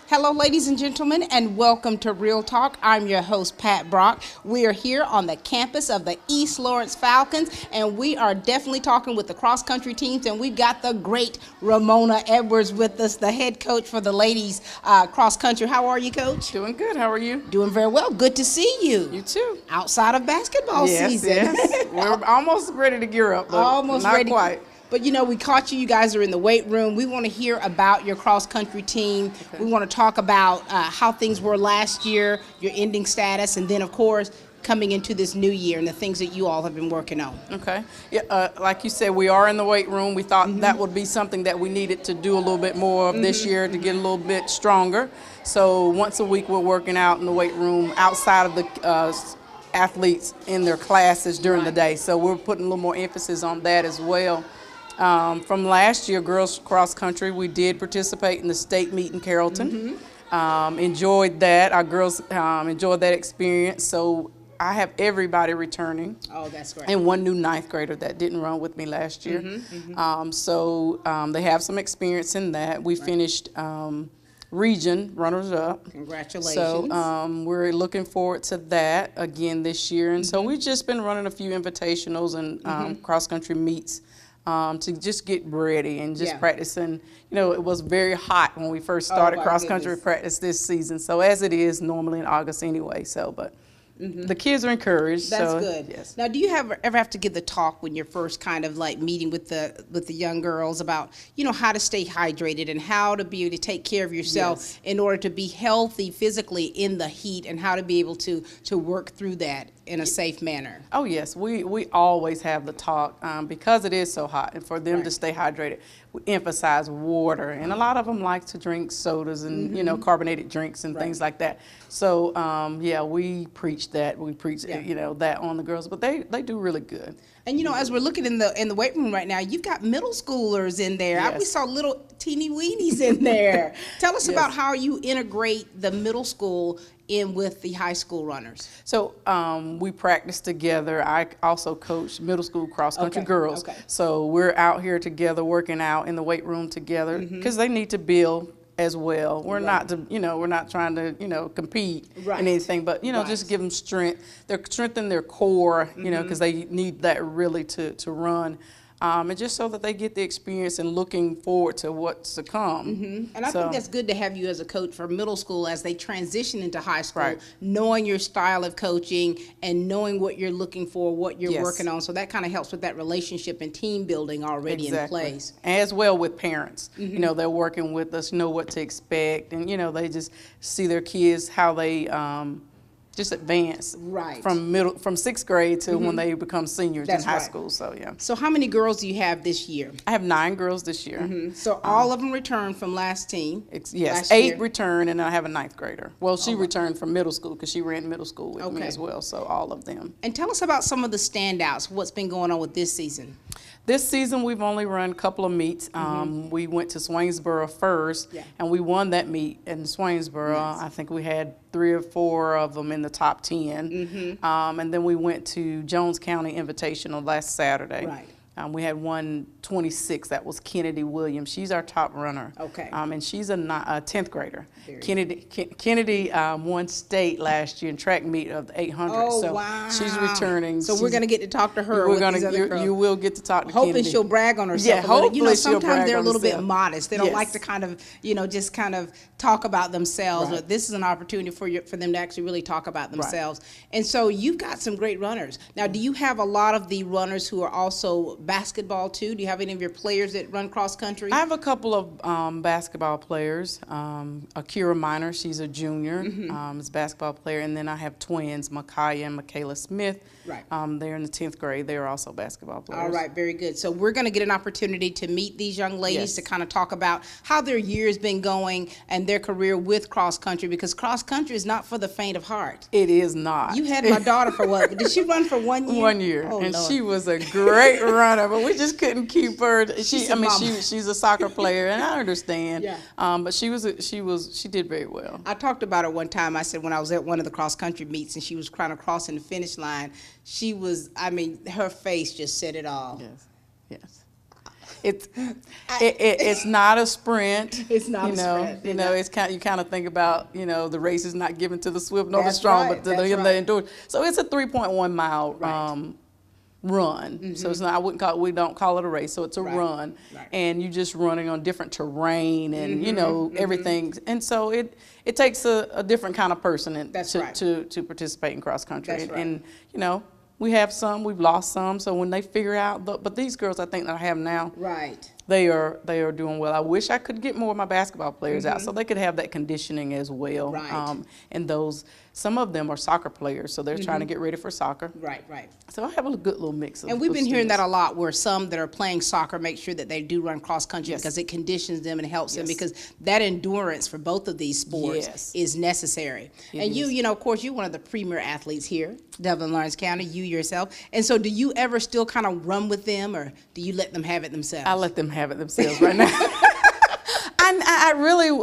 Hello, ladies and gentlemen, and welcome to Real Talk. I'm your host, Pat Brock. We are here on the campus of the East Lawrence Falcons, and we are definitely talking with the cross-country teams, and we've got the great Ramona Edwards with us, the head coach for the ladies cross-country. How are you, Coach? Doing good. How are you? Doing very well. Good to see you. You too. Outside of basketball season. Yes. We're almost ready to gear up, but almost not ready. quite. But, you know, we caught you. You guys are in the weight room. We want to hear about your cross-country team. Okay. We want to talk about how things were last year, your ending status, and then, of course, coming into this new year and the things that you all have been working on. Okay. Yeah, like you said, we are in the weight room. We thought that would be something that we needed to do a little bit more of this year to get a little bit stronger. So once a week we're working out in the weight room outside of the athletes in their classes during the day. So we're putting a little more emphasis on that as well. From last year, girls cross country, we did participate in the state meet in Carrollton. Enjoyed that. Our girls enjoyed that experience. So I have everybody returning. Oh, that's great. And one new ninth grader that didn't run with me last year. So they have some experience in that. We finished region runners up. Congratulations. So we're looking forward to that again this year. And so we've just been running a few invitationals and cross country meets. To just get ready and just practicing. You know, it was very hot when we first started cross-country practice this season. So as it is normally in August anyway. So, but the kids are encouraged. That's so, good. Yes. Now, do you ever have to give the talk when you're first kind of like meeting with the young girls about, you know, how to stay hydrated and how to be able to take care of yourself in order to be healthy physically in the heat and how to be able to work through that in a safe manner? Oh, yes. We always have the talk because it is so hot, and for them to stay hydrated, we emphasize water. And a lot of them like to drink sodas and, you know, carbonated drinks and things like that. So, yeah, we preach that. We preach, you know, that on the girls. But they do really good. And, you know, as we're looking in the weight room right now, you've got middle schoolers in there. Yes. We saw little teeny weenies in there. Tell us about how you integrate the middle school in with the high school runners. So we practice together. I also coach middle school cross country girls. So we're out here together working out in the weight room together because they need to build as well. We're not to, you know, we're not trying to, you know, compete in anything, but, you know, just give them strength. They're strengthening their core, you know, because they need that really to run. And just so that they get the experience and looking forward to what's to come. And I think that's good to have you as a coach for middle school as they transition into high school, knowing your style of coaching and knowing what you're looking for, what you're working on. So that kind of helps with that relationship and team building already in place. As well with parents. You know, they're working with us, know what to expect, and, you know, they just see their kids, how they just advance from sixth grade to when they become seniors in high school. So yeah. So how many girls do you have this year? I have 9 girls this year. So all of them returned from last team. Yes, 8 returned, and I have a 9th grader. Well, she returned from middle school because she ran middle school with me as well. So all of them. And tell us about some of the standouts. What's been going on with this season? This season, we've only run a couple of meets. We went to Swainsboro first, and we won that meet in Swainsboro. I think we had 3 or 4 of them in the top 10. And then we went to Jones County Invitational last Saturday. We had 126. That was Kennedy Williams. She's our top runner. And she's a 10th grader. Kennedy won state last year in track meet of the 800. So she's returning. So we're going to get to talk to her. You will get to talk to Hopefully Kennedy. she'll brag on herself. Yeah, hopefully you know, she'll sometimes they're a little herself. bit modest. They don't like to kind of, you know, just kind of talk about themselves. But this is an opportunity for them to actually really talk about themselves. And so you've got some great runners. Now, do you have a lot of the runners who are also basketball too? Do you have any of your players that run cross country? I have a couple of basketball players. Akira Minor, she's a junior, is a basketball player, and then I have twins, Micaiah and Michaela Smith. They're in the 10th grade. They're also basketball players. All right, very good. So we're going to get an opportunity to meet these young ladies to kind of talk about how their year has been going and their career with cross country, because cross country is not for the faint of heart. It is not. You had my daughter for what? Did she run for 1 year? 1 year, oh, and Lord. She was a great runner, but we just couldn't keep her. She's a soccer player, and I understand. But she did very well. I talked about it one time. I said when I was at one of the cross country meets and she was kind of crossing the finish line, she was, I mean, her face just said it all. Yes. It's not a sprint. It's not a sprint. You know, it's kind. You kind of think about, the race is not given to the swift nor the That's strong, right, but to them that endure. So it's a 3.1 mile run. So it's not. We don't call it a race. So it's a run, and you're just running on different terrain and everything. And so it takes a different kind of person to participate in cross country. That's right. And we have some, we've lost some. So when they figure out, but these girls I think that I have now, they are doing well. I wish I could get more of my basketball players out so they could have that conditioning as well. And some of them are soccer players, so they're trying to get ready for soccer. Right. So I have a good little mix of. And we've been hearing that a lot, where some that are playing soccer make sure that they do run cross country because it conditions them and helps them, because that endurance for both of these sports is necessary. And you of course, you're one of the premier athletes here, Dublin Lawrence County, you yourself. And so do you ever still kind of run with them, or do you let them have it themselves? I let them have it themselves right now.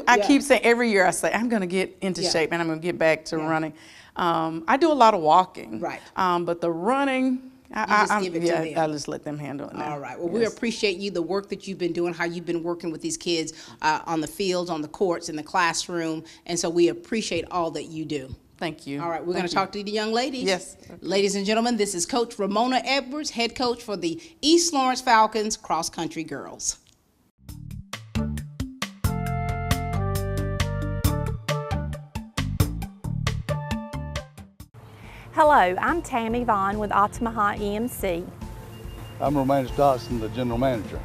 I keep saying, every year I say, I'm going to get into shape and I'm going to get back to running. I do a lot of walking. But the running, I just let them handle it now. All right. Well, we appreciate you, the work that you've been doing, how you've been working with these kids on the fields, on the courts, in the classroom. And so we appreciate all that you do. Thank you. All right, we're going to talk to the young ladies. Yes. Ladies and gentlemen, this is Coach Ramona Edwards, head coach for the East Lawrence Falcons cross country girls. Hello, I'm Tammy Vaughn with Altamaha EMC. I'm Romanus Dodson, the general manager.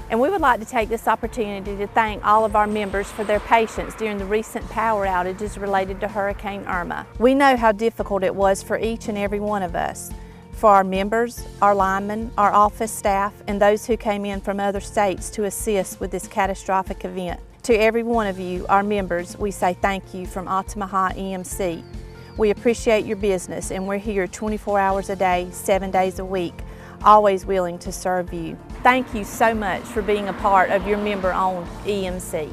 And we would like to take this opportunity to thank all of our members for their patience during the recent power outages related to Hurricane Irma. We know how difficult it was for each and every one of us, for our members, our linemen, our office staff, and those who came in from other states to assist with this catastrophic event. To every one of you, our members, we say thank you from Altamaha EMC. We appreciate your business, and we're here 24 hours a day, 7 days a week, always willing to serve you. Thank you so much for being a part of your member-owned EMC.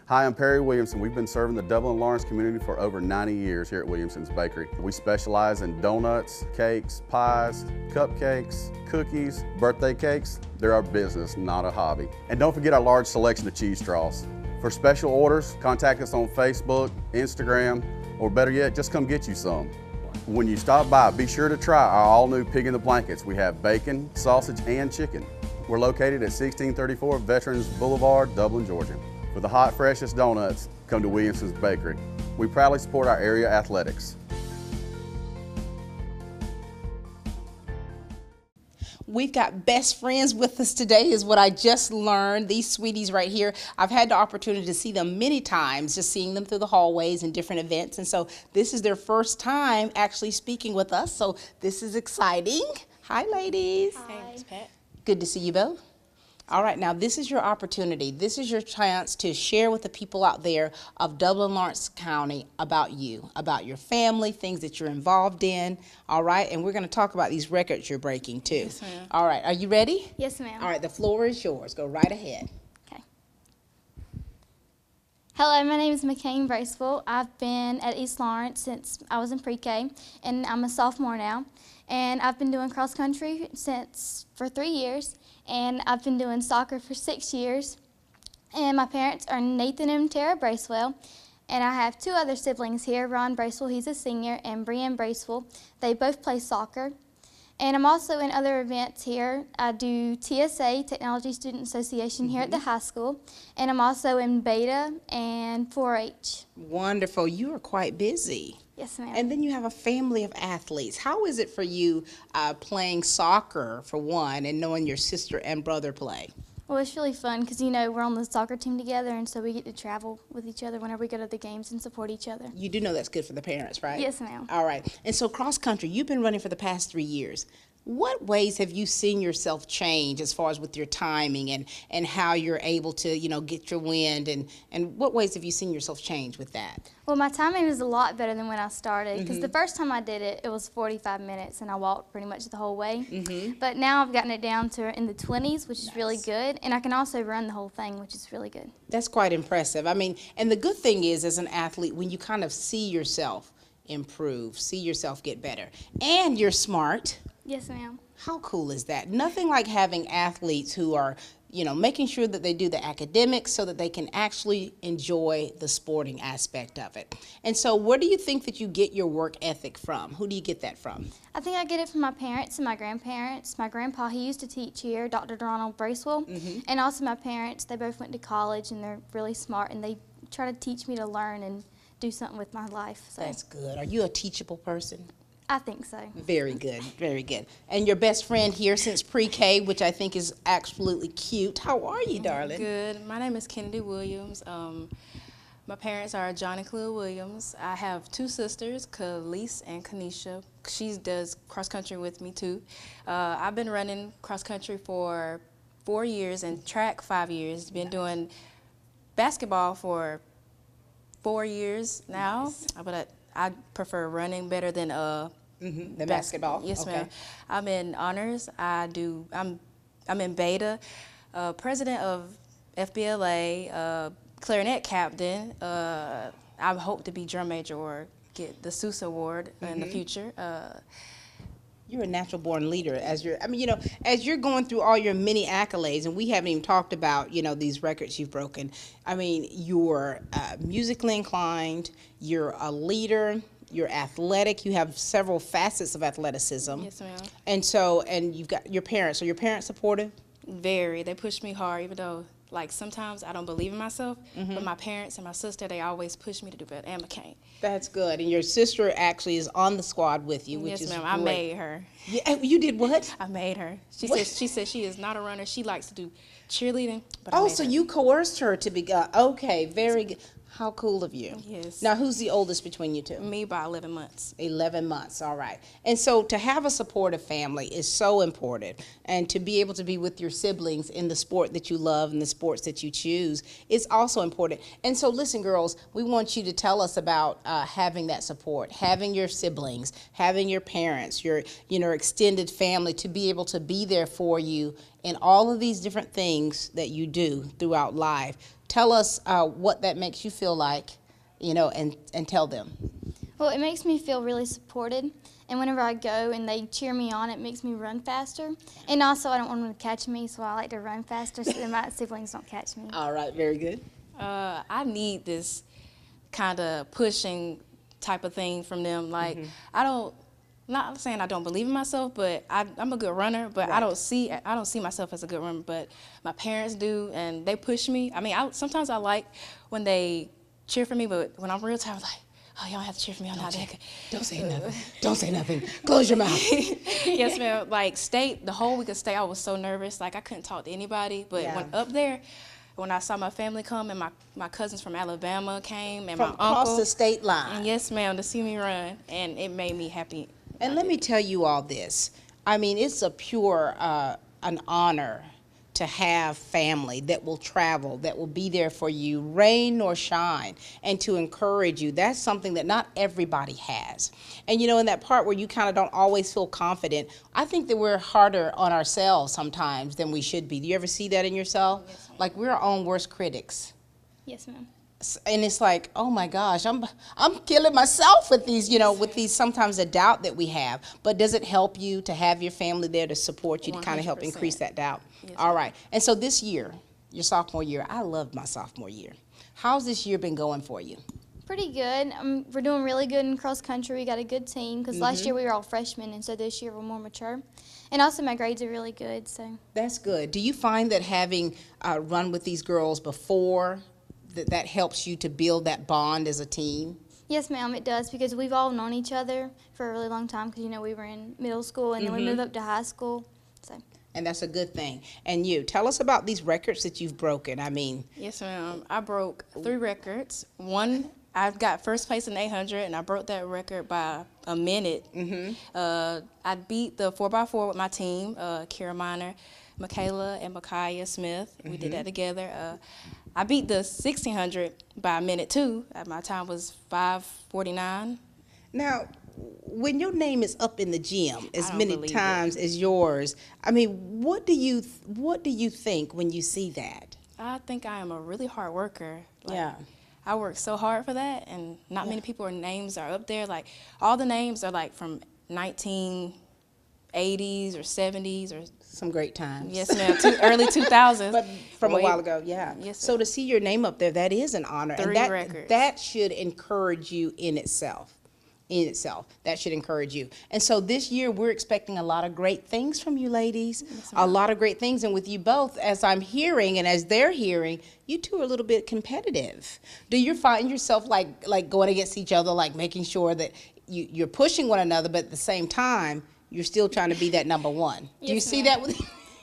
Hi, I'm Perry Williamson. We've been serving the Dublin Lawrence community for over 90 years here at Williamson's Bakery. We specialize in donuts, cakes, pies, cupcakes, cookies, birthday cakes. They're our business, not a hobby. And don't forget our large selection of cheese straws. For special orders, contact us on Facebook, Instagram, or better yet, just come get you some. When you stop by, be sure to try our all-new Pig in the Blankets. We have bacon, sausage, and chicken. We're located at 1634 Veterans Boulevard, Dublin, Georgia. For the hot, freshest donuts, come to Williamson's Bakery. We proudly support our area athletics. We've got best friends with us today, is what I just learned. These sweeties right here, I've had the opportunity to see them many times, just seeing them through the hallways and different events. And so this is their first time actually speaking with us. So this is exciting. Hi, ladies. Hi. Pat. Good to see you both. All right, now this is your opportunity. This is your chance to share with the people out there of Dublin Lawrence County about you, about your family, things that you're involved in. All right, and we're going to talk about these records you're breaking too. Yes, ma'am. All right, are you ready? Yes, ma'am. All right, the floor is yours. Go right ahead. Okay. Hello, my name is McCain Bracewell. I've been at East Lawrence since I was in pre-K, and I'm a sophomore now. And I've been doing cross country for 3 years, and I've been doing soccer for 6 years. And my parents are Nathan and Tara Bracewell, and I have 2 other siblings here, Ron Bracewell, he's a senior, and Brianne Bracewell. They both play soccer. And I'm also in other events here. I do TSA, Technology Student Association, here at the high school, and I'm also in Beta and 4-H. Wonderful. You are quite busy. Yes, ma'am. And then you have a family of athletes. How is it for you playing soccer, for one, and knowing your sister and brother play? Well, it's really fun because, you know, we're on the soccer team together, and so we get to travel with each other whenever we go to the games and support each other. You do know that's good for the parents, right? Yes, ma'am. All right. And so cross country, you've been running for the past 3 years. What ways have you seen yourself change as far as with your timing and how you're able to, you know, get your wind, and what ways have you seen yourself change with that? Well, my timing is a lot better than when I started because the first time I did it, it was 45 minutes and I walked pretty much the whole way. But now I've gotten it down to in the 20s, which is really good, and I can also run the whole thing, which is really good. That's quite impressive. I mean, and the good thing is, as an athlete, when you kind of see yourself, improve, see yourself get better. And you're smart. Yes, ma'am. How cool is that? Nothing like having athletes who are, making sure that they do the academics so that they can actually enjoy the sporting aspect of it. And so where do you think that you get your work ethic from? Who do you get that from? I think I get it from my parents and my grandparents. My grandpa, he used to teach here, Dr. Bracewell, and also my parents. They both went to college, and they're really smart, and they try to teach me to learn and do something with my life. So That's good. Are you a teachable person? I think so. Very good, very good. And your best friend here since pre-K, which I think is absolutely cute. How are you, darling? Good. My name is Kennedy Williams. My parents are John and Cleo Williams. I have two sisters, Khalees and Kanisha. She does cross country with me too. I've been running cross country for 4 years and track 5 years. Been doing basketball for 4 years now, but I prefer running better than The basketball? Yes, Okay. ma'am. I'm in honors. I'm in beta, president of FBLA, clarinet captain. I hope to be drum major or get the Sousa Award in the future. You're a natural born leader as you're going through all your many accolades, and we haven't even talked about, these records you've broken. I mean, you're musically inclined, you're a leader, you're athletic, you have several facets of athleticism. Yes, ma'am. And you've got your parents. Are your parents supportive? Very. They push me hard, even though, like, sometimes I don't believe in myself. But my parents and my sister, they always push me to do better, and McCain. That's good. And your sister actually is on the squad with you, which Yes, is ma'am. great. I made her. Yeah, you did what? I made her. She What? said she is not a runner. She likes to do cheerleading. But Oh, I made so her. you coerced her to be, okay, very good. How cool of you. Yes. Now, who's the oldest between you two? Me by 11 months. 11 months, all right. And so to have a supportive family is so important, and to be able to be with your siblings in the sport that you love and the sports that you choose is also important. And so listen, girls, we want you to tell us about having that support, having your siblings, having your parents, your extended family to be able to be there for you in all of these different things that you do throughout life. Tell us what that makes you feel like, and tell them. Well, it makes me feel really supported, and whenever I go and they cheer me on, it makes me run faster. And also, I don't want them to catch me, so I like to run faster so that my siblings don't catch me. All right, very good. I need this kind of pushing type of thing from them. Like, not saying I don't believe in myself, but I'm a good runner, but Right. I don't see myself as a good runner, but my parents do, and they push me. I mean, sometimes I like when they cheer for me, but when I'm real tired, I'm like, oh, y'all have to cheer for me. I'm not that good. Don't say nothing. Don't say nothing. Close your mouth. Yes, ma'am. Like, the whole week of state, I was so nervous. Like, I couldn't talk to anybody, but Yeah. when up there, when I saw my family come and my cousins from Alabama came and From my across uncle. the state line. Yes, ma'am, to see me run, and it made me happy. And let me tell you all this. I mean, it's a pure, an honor to have family that will travel, that will be there for you, rain or shine, and to encourage you. That's something that not everybody has. And in that part where you kind of don't always feel confident, I think that we're harder on ourselves sometimes than we should be. Do you ever see that in yourself? Yes, ma'am. Like, we're our own worst critics. Yes, ma'am. And it's like, oh my gosh, I'm killing myself with these, with these sometimes the doubt that we have. But does it help you to have your family there to support you, to kind of help 100%. increase that doubt? Yes, All right. And so this year, your sophomore year, I loved my sophomore year. How's this year been going for you? Pretty good. We're doing really good in cross country. We got a good team because last year we were all freshmen, and so this year we're more mature. And also my grades are really good. So That's good. Do you find that having run with these girls before, that helps you to build that bond as a team? yes, ma'am, it does because we've all known each other for a really long time because we were in middle school and then we moved up to high school. So And that's a good thing. And you, tell us about these records that you've broken. I mean, Yes, ma'am. I broke 3 records. One, I got first place in 800, and I broke that record by a minute. I beat the 4x4 with my team, Kira Minor, Michaela, and Micaiah Smith. We did that together. I beat the 1600 by a minute, too. My time was 5:49. now, when your name is up in the gym as don't many believe it. times as yours, I mean, what do you think when you see that? I think I am a really hard worker. Like, Yeah. I worked so hard for that, and not many people names are up there. Like, all the names are like from 1980s or 70s or Some great times. yes, ma'am, early 2000s. But from a Way- while ago, yeah. Yes, So to see your name up there, that is an honor. 3 and that, records. that should encourage you in itself. That should encourage you. And so this year, we're expecting a lot of great things from you ladies. A lot of great things. And with you both, as I'm hearing and as they're hearing, you two are a little bit competitive. Do you find yourself like going against each other, like making sure that you're pushing one another, but at the same time, you're still trying to be that number one? Do you Yes, see ma'am. that with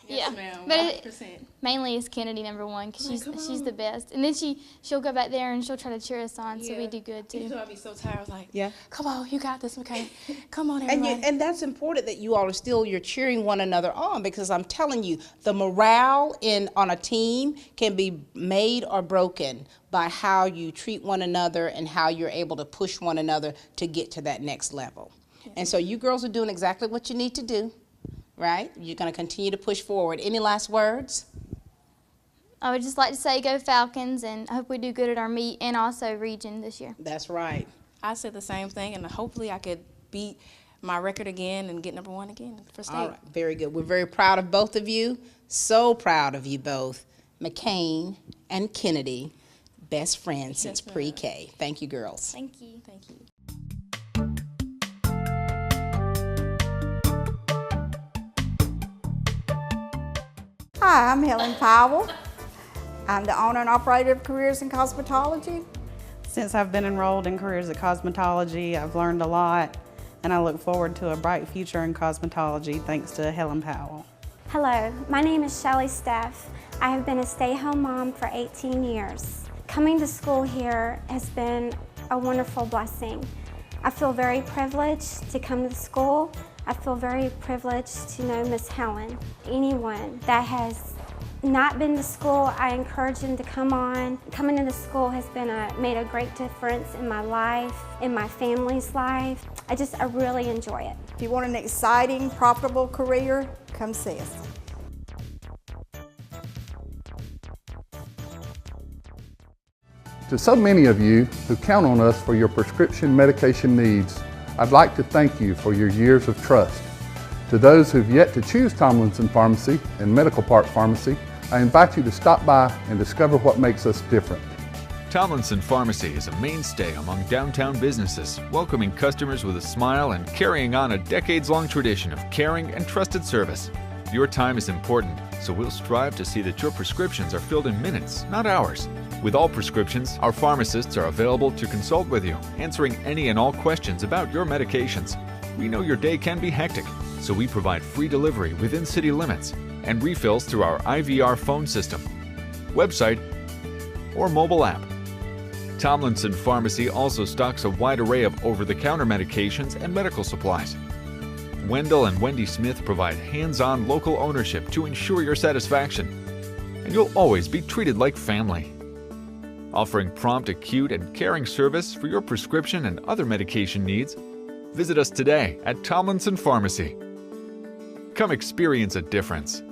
Yeah, ma'am, but 100%. mainly it's Kennedy #1 because she's the best. And then she'll go back there and she'll try to cheer us on, so we do good too. Even though I'd be so tired, I was like, Yeah. come on, you got this, McCain. Come on, And, everybody. and that's important that you all are still, you're cheering one another on, because I'm telling you, the morale on a team can be made or broken by how you treat one another and how you're able to push one another to get to that next level. And so you girls are doing exactly what you need to do, right? You're going to continue to push forward. Any last words? I would just like to say go Falcons, and I hope we do good at our meet and also region this year. That's right. I said the same thing, and hopefully I could beat my record again and get #1 again for state. All right, very good. We're very proud of both of you. So proud of you both. McCain and Kennedy, best friends since pre-K. Thank you, girls. Thank you. Thank you. Hi, I'm Helen Powell. I'm the owner and operator of Careers in Cosmetology. Since I've been enrolled in Careers in Cosmetology, I've learned a lot, and I look forward to a bright future in cosmetology thanks to Helen Powell. Hello, my name is Shelley Steff. I have been a stay-at-home mom for 18 years. Coming to school here has been a wonderful blessing. I feel very privileged to come to school. I feel very privileged to know Miss Helen. Anyone that has not been to school, I encourage them to come on. Coming into school has made a great difference in my life, in my family's life. I really enjoy it. If you want an exciting, profitable career, come see us. To so many of you who count on us for your prescription medication needs, I'd like to thank you for your years of trust. To those who've yet to choose Tomlinson Pharmacy and Medical Park Pharmacy, I invite you to stop by and discover what makes us different. Tomlinson Pharmacy is a mainstay among downtown businesses, welcoming customers with a smile and carrying on a decades-long tradition of caring and trusted service. Your time is important, so we'll strive to see that your prescriptions are filled in minutes, not hours. With all prescriptions, our pharmacists are available to consult with you, answering any and all questions about your medications. We know your day can be hectic, so we provide free delivery within city limits and refills through our IVR phone system, website, or mobile app. Tomlinson Pharmacy also stocks a wide array of over-the-counter medications and medical supplies. Wendell and Wendy Smith provide hands-on local ownership to ensure your satisfaction, and you'll always be treated like family. Offering prompt, acute, and caring service for your prescription and other medication needs, visit us today at Tomlinson Pharmacy. Come experience a difference.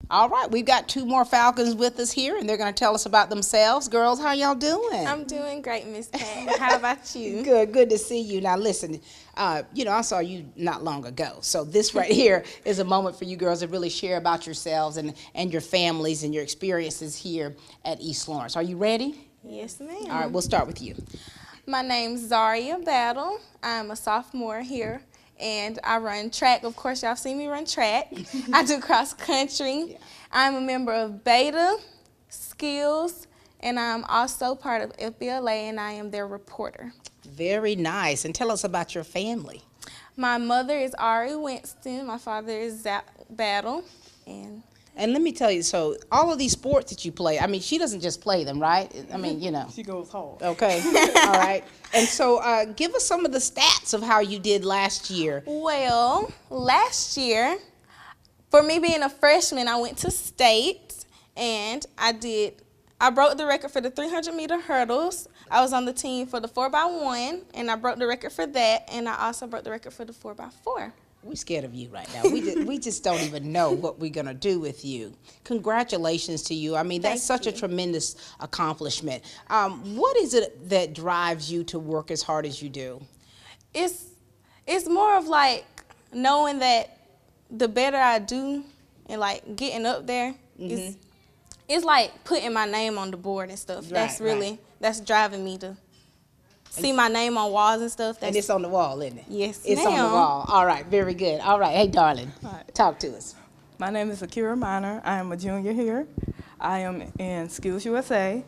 All right, we've got two more Falcons with us here, and they're going to tell us about themselves. Girls, how y'all doing? I'm doing great, Miss Pat. How about you? Good to see you. Now listen, I saw you not long ago, so this right here is a moment for you girls to really share about yourselves and your families and your experiences here at East Lawrence. Are you ready? Yes, ma'am. All right, we'll start with you. My name's Aria Battle. I'm a sophomore here, and I run track. Of course, y'all seen me run track. I do cross country. Yeah. I'm a member of Beta, Skills, and I'm also part of FBLA, and I am their reporter. Very nice. And tell us about your family. My mother is Ari Winston. My father is Battle. And let me tell you, so all of these sports that you play, I mean, she doesn't just play them, right? I mean, She goes hard. Okay, all right. And so give us some of the stats of how you did last year. Well, last year, for me being a freshman, I went to state, and I broke the record for the 300-meter hurdles. I was on the team for the 4x1, and I broke the record for that, and I also broke the record for the 4x4. We're scared of you right now. We just don't even know what we're going to do with you. Congratulations to you. I mean, that's such a tremendous accomplishment. What is it that drives you to work as hard as you do? It's more of like knowing that the better I do and like getting up there, it's like putting my name on the board and stuff. That's driving me to see my name on walls and stuff. And it's on the wall, isn't it? Yes, it's on the wall. All right, very good. All right, hey, darling, talk to us. My name is Akira Minor. I am a junior here. I am in Skills USA,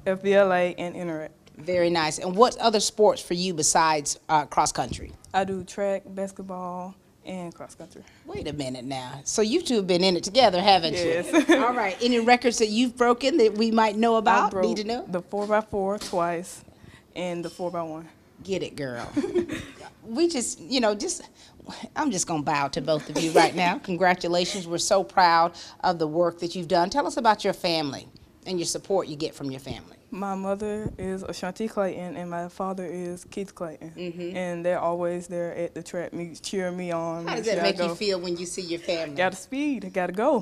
FBLA, and Interact. Very nice. And what other sports for you besides cross country? I do track, basketball, and cross country. Wait a minute now. So you two have been in it together, haven't you? Yes. All right. Any records that you've broken that we might know about? Need to know? The 4x4 twice, and the 4x1. Get it, girl. We just, I'm just going to bow to both of you right now. Congratulations. We're so proud of the work that you've done. Tell us about your family and your support you get from your family. My mother is Ashanti Clayton, and my father is Keith Clayton. And they're always there at the track meets, cheering me on. How does that make you feel when you see your family? Gotta speed, gotta go.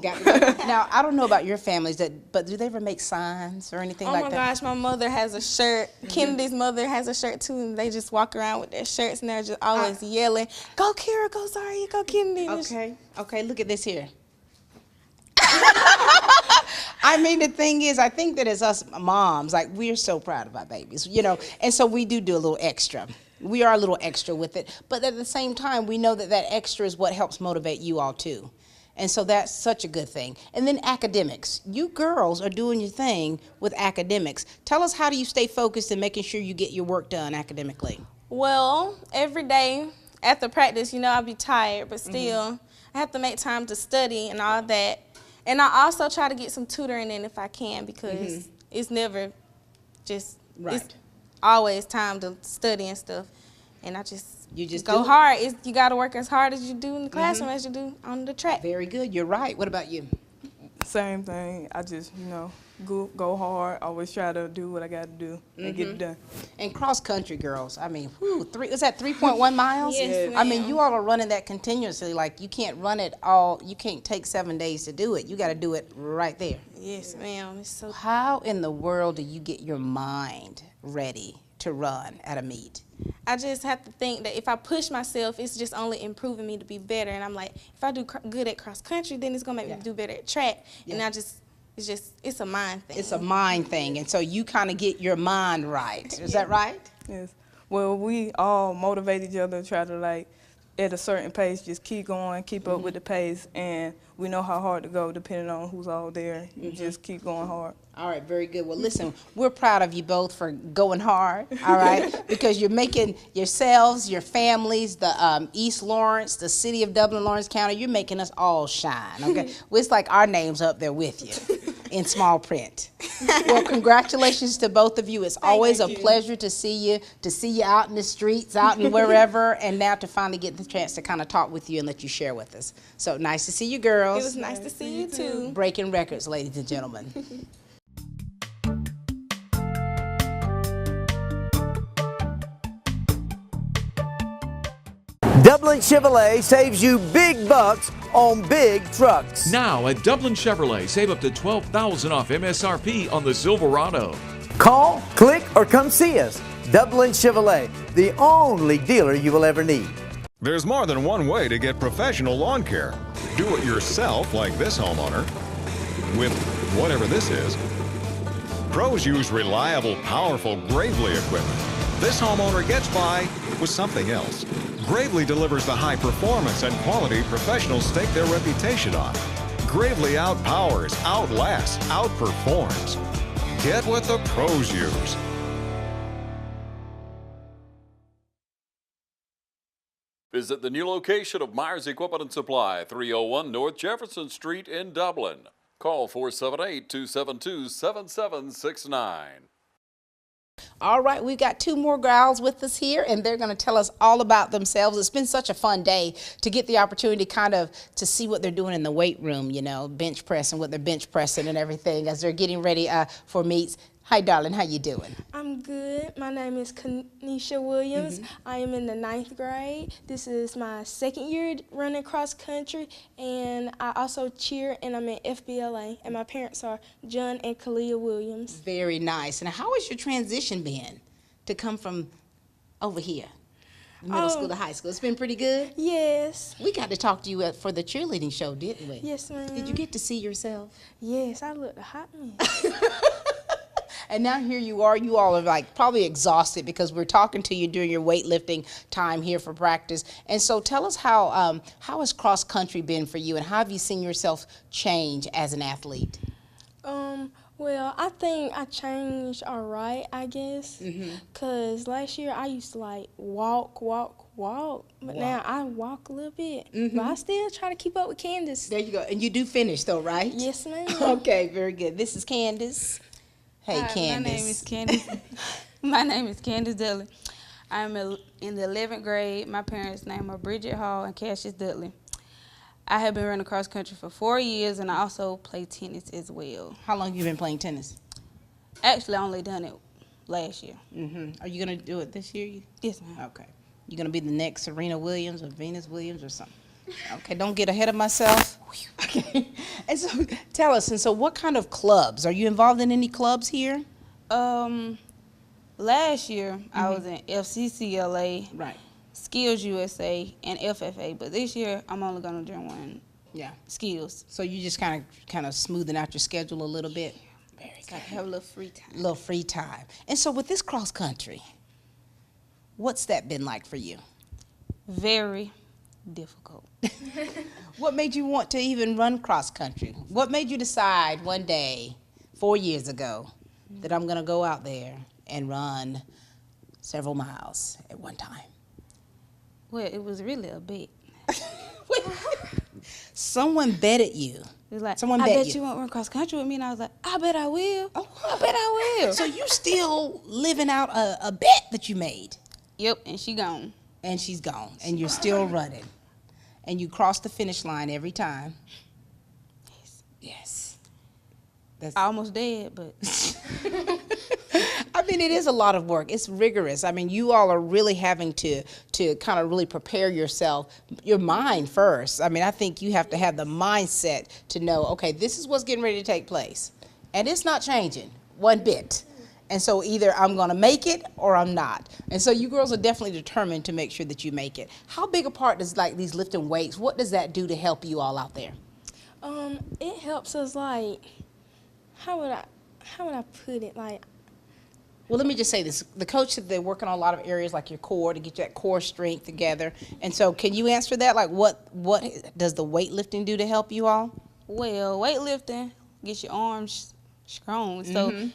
Now, I don't know about your families, but do they ever make signs or anything like that? Oh my gosh, my mother has a shirt. Kennedy's mother has a shirt too, and they just walk around with their shirts, and they're just always yelling, "Go Kira, go Zaria, go Kennedy." Okay, look at this here. I mean, the thing is, I think that as us moms, like, we're so proud of our babies, and so we do a little extra. We are a little extra with it, but at the same time, we know that extra is what helps motivate you all too. And so that's such a good thing. And then academics. You girls are doing your thing with academics. Tell us, how do you stay focused and making sure you get your work done academically? Well, every day after practice, I'll be tired, but still, I have to make time to study and all that. And I also try to get some tutoring in if I can, because it's never just, it's always time to study and stuff. And you just go hard. You got to work as hard as you do in the classroom as you do on the track. Very good. You're right. What about you? Same thing. I just, go hard. Always try to do what I got to do and get it done. And cross country, girls, I mean, is that 3.1 miles? Yes, I mean, you all are running that continuously. Like, you can't run it all. You can't take 7 days to do it. You got to do it right there. Yes, ma'am. It's so. How in the world do you get your mind ready to run at a meet? I just have to think that if I push myself, it's just only improving me to be better. And I'm like, if I do good at cross country, then it's gonna make me do better at track. And it's a mind thing. It's a mind thing, and so you kind of get your mind right. Is that right? Yes. Well, we all motivate each other to try to, like, at a certain pace, just keep going, keep up with the pace, and we know how hard to go depending on who's all there. You just keep going hard. All right, very good. Well, listen, we're proud of you both for going hard, all right, because you're making yourselves, your families, the East Lawrence, the city of Dublin, Lawrence County, you're making us all shine, okay? Well, it's like our name's up there with you in small print. Well, congratulations to both of you. It's always a pleasure to see you out in the streets, out and wherever, and now to finally get the chance to kind of talk with you and let you share with us. So nice to see you girls. It was nice to see you too. Breaking records, ladies and gentlemen. Dublin Chevrolet saves you big bucks on big trucks. Now at Dublin Chevrolet, save up to $12,000 off MSRP on the Silverado. Call, click, or come see us. Dublin Chevrolet, the only dealer you will ever need. There's more than one way to get professional lawn care. Do it yourself, like this homeowner, with whatever this is. Pros use reliable, powerful Gravely equipment. This homeowner gets by with something else. Gravely delivers the high performance and quality professionals stake their reputation on. Gravely outpowers, outlasts, outperforms. Get what the pros use. Visit the new location of Myers Equipment and Supply, 301 North Jefferson Street in Dublin. Call 478-272-7769. All right, we've got two more gals with us here, and they're going to tell us all about themselves. It's been such a fun day to get the opportunity to see what they're doing in the weight room, bench pressing, what they're bench pressing and everything as they're getting ready for meets. Hi, darling. How you doing? I'm good. My name is Kanisha Williams. I am in the 9th grade. This is my 2nd year running cross country, and I also cheer, and I'm in FBLA. And my parents are John and Kalia Williams. Very nice. And how has your transition been to come from over here, middle school to high school? It's been pretty good? Yes. We got to talk to you for the cheerleading show, didn't we? Yes, ma'am. Did you get to see yourself? Yes, I looked a hot mess. And now here you are. You all are like probably exhausted because we're talking to you during your weightlifting time here for practice. And so tell us how has cross country been for you, and how have you seen yourself change as an athlete? Well, I think I changed all right, I guess, because last year I used to like walk, but now I walk a little bit. But I still try to keep up with Candace. There you go. And you do finish though, right? Yes, ma'am. Okay, very good. This is Candace. Hey, Hi, Candace. my name is Candace. My name is Candace Dudley. I'm in the 11th grade. My parents' name are Bridget Hall and Cassius Dudley. I have been running cross country for 4 years, and I also play tennis as well. How long have you been playing tennis? Actually, I only done it last year. Are you going to do it this year? Yes, ma'am. Okay. You going to be the next Serena Williams or Venus Williams or something? Okay, don't get ahead of myself. Okay. And so tell us, and so what kind of clubs? Are you involved in any clubs here? Last year, I was in FCCLA, right, Skills USA, and FFA, but this year, I'm only going to join one. Yeah. Skills. So you just kind of smoothing out your schedule a little bit? Very good. I have a little free time. A little free time. And so with this cross country, what's that been like for you? Very difficult. What made you want to even run cross country? What made you decide one day, 4 years ago, that I'm going to go out there and run several miles at one time? Well, it was really a bet. Someone betted you. It was like, Someone I bet bet you won't run cross country with me, and I was like, I bet I will. I bet I will. So you still living out a bet that you made? Yep, and she gone. And she's gone, and you're still running. And you cross the finish line every time. Yes. That's almost dead, but I mean, it is a lot of work. It's rigorous. I mean, you all are really having to kind of really prepare yourself, your mind first. I mean, I think you have to have the mindset to know, okay, this is what's getting ready to take place. And it's not changing one bit. And so either I'm going to make it or I'm not. And so you girls are definitely determined to make sure that you make it. How big a part does like these lifting weights, what does that do to help you all out there? It helps us like, how would I put it, like, well, let me just say this. The coach said they're working on a lot of areas like your core to get that core strength together. And so can you answer that? Like what does the weightlifting do to help you all? Well, weightlifting gets your arms strong. So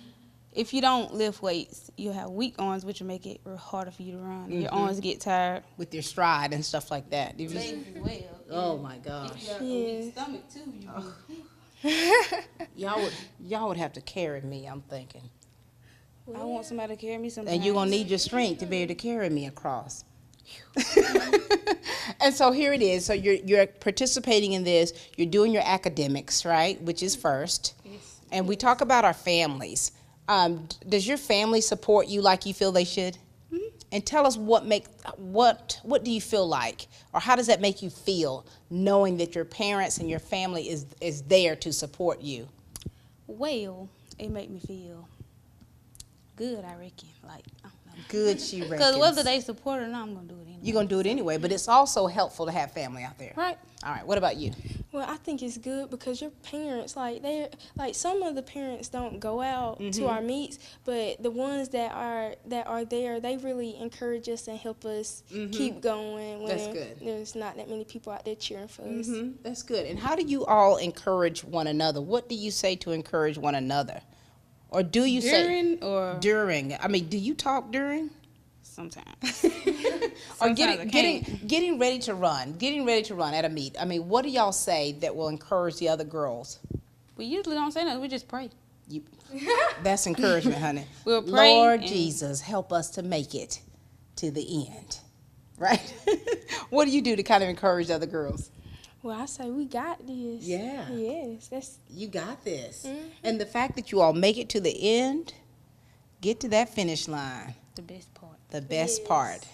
if you don't lift weights, you have weak arms, which will make it harder for you to run. Your arms get tired. With your stride and stuff like that. Legs as well. Oh my gosh. If you got a weak stomach too, Y'all would have to carry me, I'm thinking. I want somebody to carry me sometimes. And you're going to need your strength to be able to carry me across. And so here it is. So you're participating in this. You're doing your academics, right, which is first. Yes. And we talk about our families. Does your family support you like you feel they should? And tell us what do you feel like, or how does that make you feel, knowing that your parents and your family is there to support you? Well, it make me feel good, I reckon. Like, I don't know. Good, she reckons. Because whether they support it or not, I'm gonna do it anyway. You're gonna do it anyway, but it's also helpful to have family out there. Right. All right. What about you? Well, I think it's good because your parents, like some of the parents don't go out to our meets, but the ones that are there, they really encourage us and help us keep going when there's not that many people out there cheering for us. That's good. And how do you all encourage one another? What do you say to encourage one another? Or do you say during? I mean, do you talk during? Sometimes. Or getting ready to run at a meet. I mean, what do y'all say that will encourage the other girls? We usually don't say nothing. We just pray. That's encouragement, honey. We'll pray. Lord Jesus, help us to make it to the end. Right? What do you do to kind of encourage other girls? Well, I say we got this. Yeah. Yes. You got this. And the fact that you all make it to the end, get to that finish line. The best part. The best part.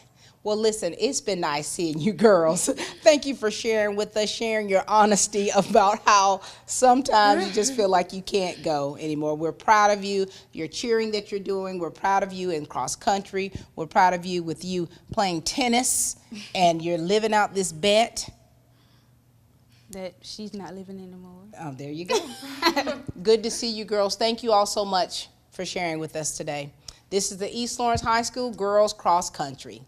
Well, listen, it's been nice seeing you girls. Thank you for sharing with us, sharing your honesty about how sometimes you just feel like you can't go anymore. We're proud of you, your cheering that you're doing. We're proud of you in cross country. We're proud of you with you playing tennis, and you're living out this bet. That she's not living anymore. Oh, there you go. Good to see you girls. Thank you all so much for sharing with us today. This is the East Lawrence High School Girls Cross Country.